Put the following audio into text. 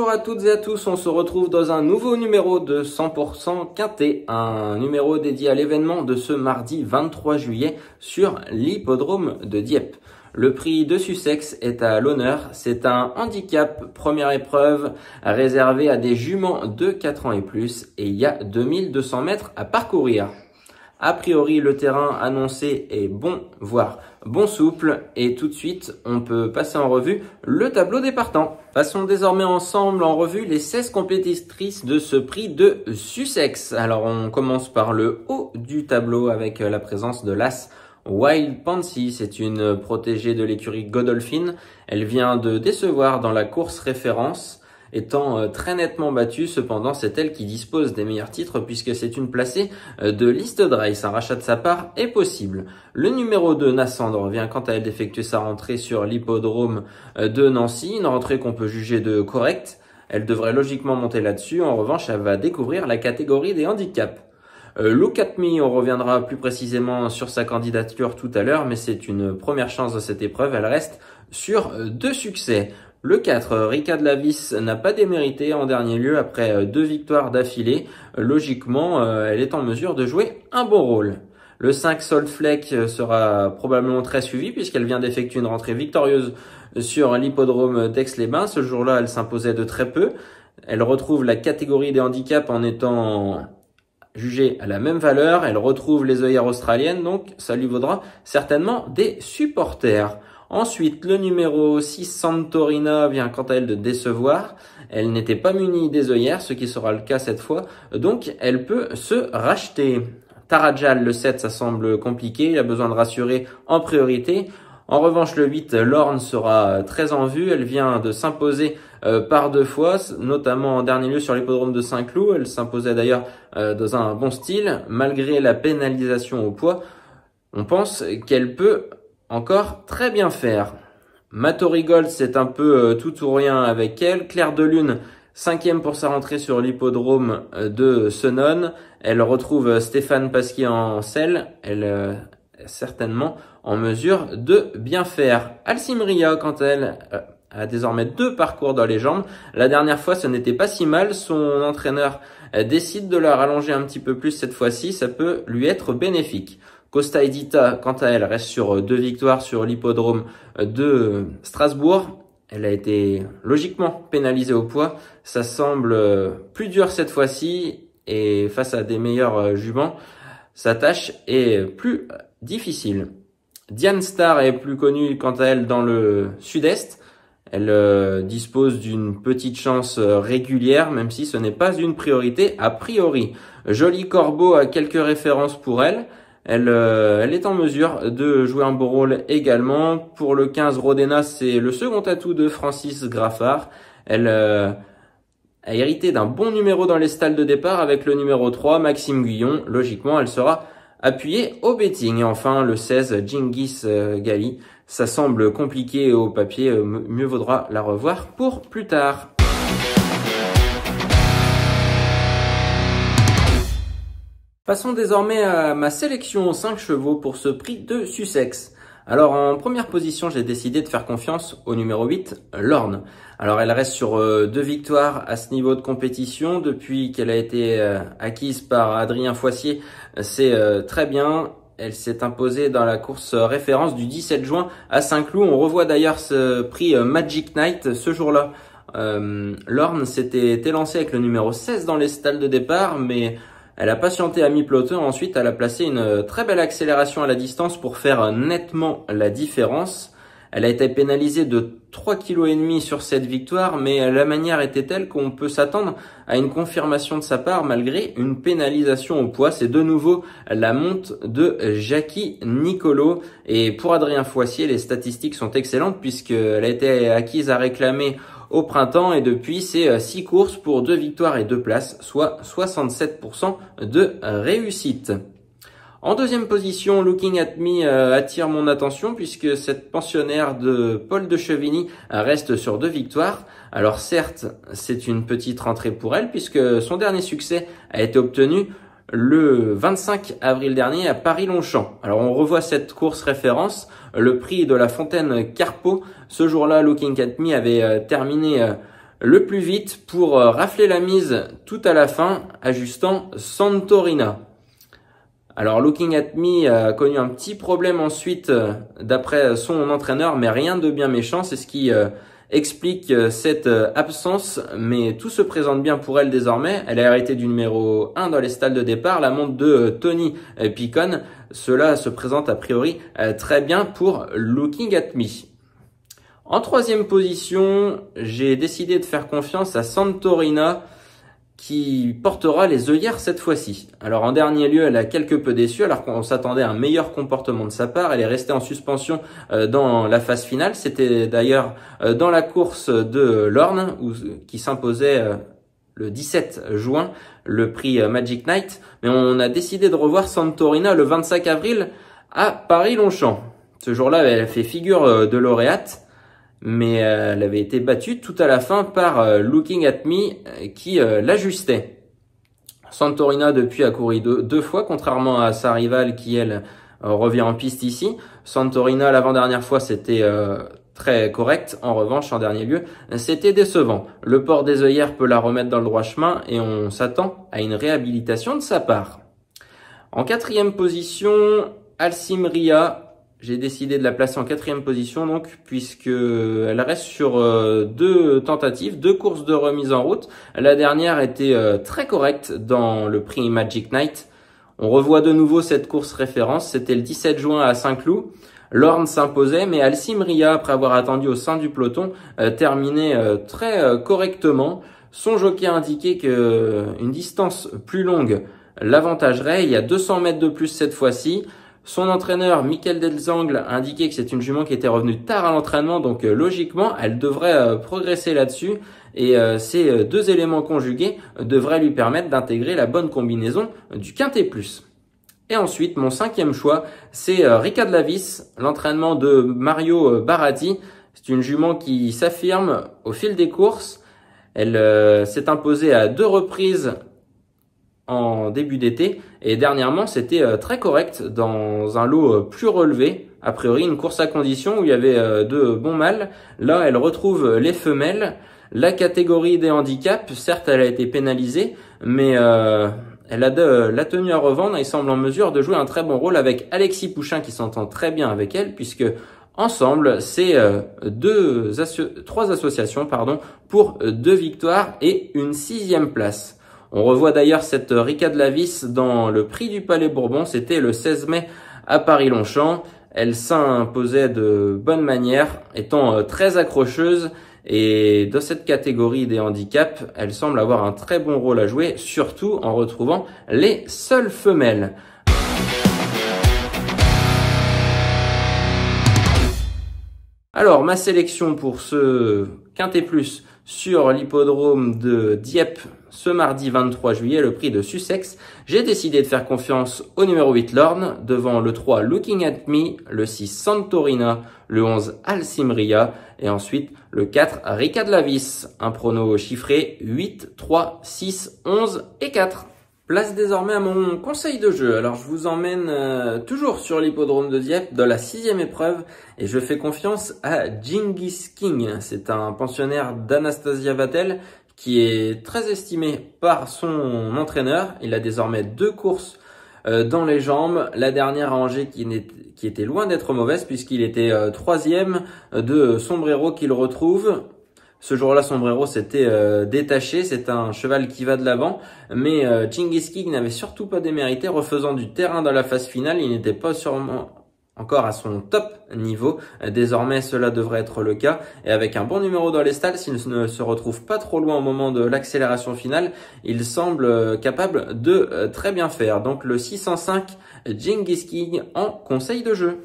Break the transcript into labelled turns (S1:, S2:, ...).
S1: Bonjour à toutes et à tous, on se retrouve dans un nouveau numéro de 100% Quintet, un numéro dédié à l'événement de ce mardi 23 juillet sur l'hippodrome de Dieppe. Le prix de Sussex est à l'honneur, c'est un handicap première épreuve réservé à des juments de 4 ans et plus et il y a 2200 mètres à parcourir. A priori, le terrain annoncé est bon, voire bon souple. Et tout de suite, on peut passer en revue le tableau des partants. Passons désormais ensemble en revue les 16 compétitrices de ce prix de Sussex. Alors, on commence par le haut du tableau avec la présence de l'As Wild Pansy. C'est une protégée de l'écurie Godolphin. Elle vient de décevoir dans la course référence. Étant très nettement battue, cependant c'est elle qui dispose des meilleurs titres puisque c'est une placée de liste de race. Un rachat de sa part est possible. Le numéro 2, Nassandre, vient quant à elle d'effectuer sa rentrée sur l'hippodrome de Nancy, une rentrée qu'on peut juger de correcte. Elle devrait logiquement monter là-dessus, en revanche elle va découvrir la catégorie des handicaps. Look at Me, on reviendra plus précisément sur sa candidature tout à l'heure, mais c'est une première chance de cette épreuve, elle reste sur 2 succès. Le 4, Rika de la Vis, n'a pas démérité en dernier lieu après 2 victoires d'affilée. Logiquement, elle est en mesure de jouer un bon rôle. Le 5, Salt Fleck, sera probablement très suivi puisqu'elle vient d'effectuer une rentrée victorieuse sur l'hippodrome d'Aix-les-Bains. Ce jour-là, elle s'imposait de très peu. Elle retrouve la catégorie des handicaps en étant jugée à la même valeur. Elle retrouve les œillères australiennes, donc ça lui vaudra certainement des supporters. Ensuite, le numéro 6, Santorina, vient quant à elle de décevoir. Elle n'était pas munie des œillères, ce qui sera le cas cette fois. Donc, elle peut se racheter. Tarajal, le 7, ça semble compliqué. Il a besoin de rassurer en priorité. En revanche, le 8, Lorne, sera très en vue. Elle vient de s'imposer par 2 fois, notamment en dernier lieu sur l'hippodrome de Saint-Cloud. Elle s'imposait d'ailleurs dans un bon style. Malgré la pénalisation au poids, on pense qu'elle peut encore très bien faire. Matorigold, c'est un peu tout ou rien avec elle. Claire de Lune, 5e pour sa rentrée sur l'hippodrome de Senon. Elle retrouve Stéphane Pasquier en selle. Elle est certainement en mesure de bien faire. Alcimria, quant à elle, a désormais 2 parcours dans les jambes. La dernière fois, ce n'était pas si mal. Son entraîneur décide de la rallonger un petit peu plus cette fois-ci. Ça peut lui être bénéfique. Costa Edita, quant à elle, reste sur 2 victoires sur l'hippodrome de Strasbourg. Elle a été logiquement pénalisée au poids. Ça semble plus dur cette fois-ci et face à des meilleurs juments, sa tâche est plus difficile. Diane Star est plus connue quant à elle dans le sud-est. Elle dispose d'une petite chance régulière, même si ce n'est pas une priorité a priori. Joli Corbeau a quelques références pour elle. Elle est en mesure de jouer un bon rôle également. Pour le 15, Rodena, c'est le second atout de Francis Graffard. Elle a hérité d'un bon numéro dans les stalles de départ avec le numéro 3, Maxime Guyon. Logiquement, elle sera appuyée au betting. Et enfin, le 16, Djingis Gali. Ça semble compliqué au papier, mieux vaudra la revoir pour plus tard. Passons désormais à ma sélection 5 chevaux pour ce prix de Sussex. Alors en première position, j'ai décidé de faire confiance au numéro 8, Lorne. Alors elle reste sur 2 victoires à ce niveau de compétition depuis qu'elle a été acquise par Adrien Foissier. C'est très bien. Elle s'est imposée dans la course référence du 17 juin à Saint-Cloud. On revoit d'ailleurs ce prix Magic Night ce jour-là. Lorne s'était élancée avec le numéro 16 dans les stalles de départ, mais elle a patienté à mi-peloton. Ensuite, elle a placé une très belle accélération à la distance pour faire nettement la différence. Elle a été pénalisée de 3,5 kg sur cette victoire, mais la manière était telle qu'on peut s'attendre à une confirmation de sa part malgré une pénalisation au poids. C'est de nouveau la monte de Jackie Nicolo. Et pour Adrien Foissier, les statistiques sont excellentes puisqu'elle a été acquise à réclamer au printemps et depuis c'est 6 courses pour 2 victoires et 2 places, soit 67% de réussite. En deuxième position, Looking at Me attire mon attention puisque cette pensionnaire de Paul de Chevigny reste sur 2 victoires. Alors certes, c'est une petite rentrée pour elle puisque son dernier succès a été obtenu le 25 avril dernier à Paris-Longchamp. Alors on revoit cette course référence, le prix de la Fontaine Carpeau. Ce jour-là, Looking at Me avait terminé le plus vite pour rafler la mise tout à la fin, ajustant Santorina. Alors Looking at Me a connu un petit problème ensuite d'après son entraîneur, mais rien de bien méchant, c'est ce qui explique cette absence, mais tout se présente bien pour elle désormais. Elle est arrêtée du numéro 1 dans les stalles de départ, la montre de Tony Picon. Cela se présente a priori très bien pour Looking at Me. En troisième position, j'ai décidé de faire confiance à Santorina qui portera les œillères cette fois-ci. Alors en dernier lieu, elle a quelque peu déçu alors qu'on s'attendait à un meilleur comportement de sa part. Elle est restée en suspension dans la phase finale. C'était d'ailleurs dans la course de Lorne qui s'imposait le 17 juin, le prix Magic Night. Mais on a décidé de revoir Santorina le 25 avril à Paris-Longchamp. Ce jour-là, elle a fait figure de lauréate, mais elle avait été battue tout à la fin par Looking at Me qui l'ajustait. Santorina depuis a couru deux fois, contrairement à sa rivale qui elle revient en piste ici. Santorina l'avant-dernière fois c'était très correct, en revanche en dernier lieu c'était décevant. Le port des œillères peut la remettre dans le droit chemin et on s'attend à une réhabilitation de sa part. En quatrième position, Alcimria. J'ai décidé de la placer en quatrième position donc puisque elle reste sur deux tentatives, deux courses de remise en route. La dernière était très correcte dans le prix Magic Night. On revoit de nouveau cette course référence. C'était le 17 juin à Saint-Cloud. Lorne s'imposait, mais Alcimria, après avoir attendu au sein du peloton, terminait très correctement. Son jockey a indiqué que une distance plus longue l'avantagerait. Il y a 200 mètres de plus cette fois-ci. Son entraîneur, Michael Delzangle, a indiqué que c'est une jument qui était revenue tard à l'entraînement, donc logiquement, elle devrait progresser là-dessus. Et ces deux éléments conjugués devraient lui permettre d'intégrer la bonne combinaison du Quintet Plus. Et ensuite, mon cinquième choix, c'est Rica de la Vis, l'entraînement de Mario Baratti. C'est une jument qui s'affirme au fil des courses. Elle s'est imposée à deux reprises en début d'été et dernièrement c'était très correct dans un lot plus relevé, a priori une course à condition où il y avait de bons mâles. Là elle retrouve les femelles, la catégorie des handicaps, certes elle a été pénalisée mais elle a de la tenue à revendre et il semble en mesure de jouer un très bon rôle avec Alexis Pouchin qui s'entend très bien avec elle puisque ensemble c'est trois associations pour 2 victoires et une 6e place. On revoit d'ailleurs cette Rica de la Vis dans le prix du Palais Bourbon. C'était le 16 mai à Paris-Longchamp. Elle s'imposait de bonne manière, étant très accrocheuse. Et dans cette catégorie des handicaps, elle semble avoir un très bon rôle à jouer, surtout en retrouvant les seules femelles. Alors, ma sélection pour ce Quintet Plus sur l'hippodrome de Dieppe ce mardi 23 juillet, le prix de Sussex. J'ai décidé de faire confiance au numéro 8 Lorne, devant le 3 Looking at Me, le 6 Santorina, le 11 Alcimria et ensuite le 4 Rica de la Vis. Un prono chiffré 8, 3, 6, 11 et 4. Place désormais à mon conseil de jeu. Alors je vous emmène toujours sur l'hippodrome de Dieppe dans la 6e épreuve et je fais confiance à Genghis King. C'est un pensionnaire d'Anastasia Vatel qui est très estimé par son entraîneur. Il a désormais 2 courses dans les jambes. La dernière à Angers qui était loin d'être mauvaise puisqu'il était 3e de Sombrero qu'il retrouve. Ce jour-là, Sombrero s'était détaché. C'est un cheval qui va de l'avant. Mais Genghis King n'avait surtout pas démérité, refaisant du terrain dans la phase finale. Il n'était pas sûrement encore à son top niveau. Désormais, cela devrait être le cas. Et avec un bon numéro dans les stalles, s'il ne se retrouve pas trop loin au moment de l'accélération finale, il semble capable de très bien faire. Donc le 605 Genghis King en conseil de jeu.